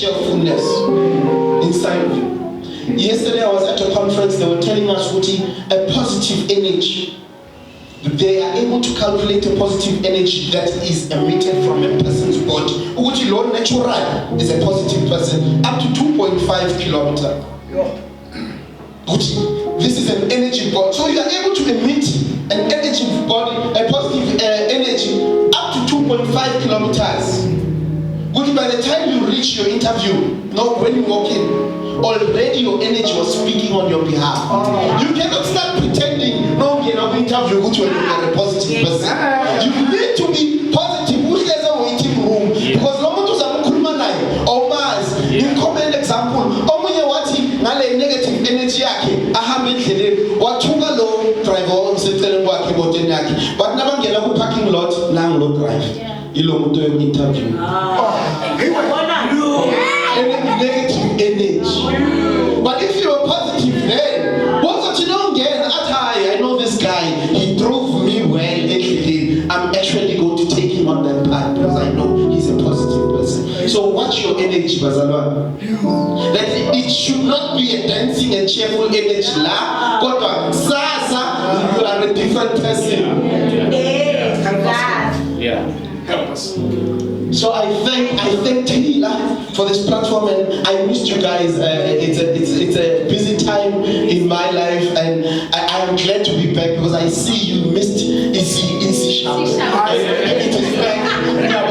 cheerfulness inside of you. Yesterday I was at a conference, they were telling us what a positive energy. They are able to calculate a positive energy that is emitted from a person's body. Which alone natural is a positive person, up to 2.5 kilometers. This is an energy body. So you are able to emit an energy body, a positive energy up to 2.5 kilometers. Which by the time you reach your interview, when you walk in, already your energy was speaking on your behalf. You cannot start pretending, no, you're not interview, which you are a positive person. You need to be positive, which there's a waiting room. Because no one does a kulmanai or Mars. In common example, negative energy yake ahambendleleni wathunga lo driver omseceleni kwakhe emotweni yakhe but nabangena ku parking lot nangu lo drive ilo muntu yo interview negative energy. But if you're positive then what you don't get I know this guy, he drove me well endleleni, I'm actually going to take him on that path because I know he's a positive person. So watch your energy, Bazalwa. That it should not be a dancing and cheerful energy la, but sasa you are a different person. Yeah. Help us. So I thank Taylor for this platform, and I missed you guys. It's a busy time in my life, and I'm glad to be back because I see you missed Isi Sharp. It is back.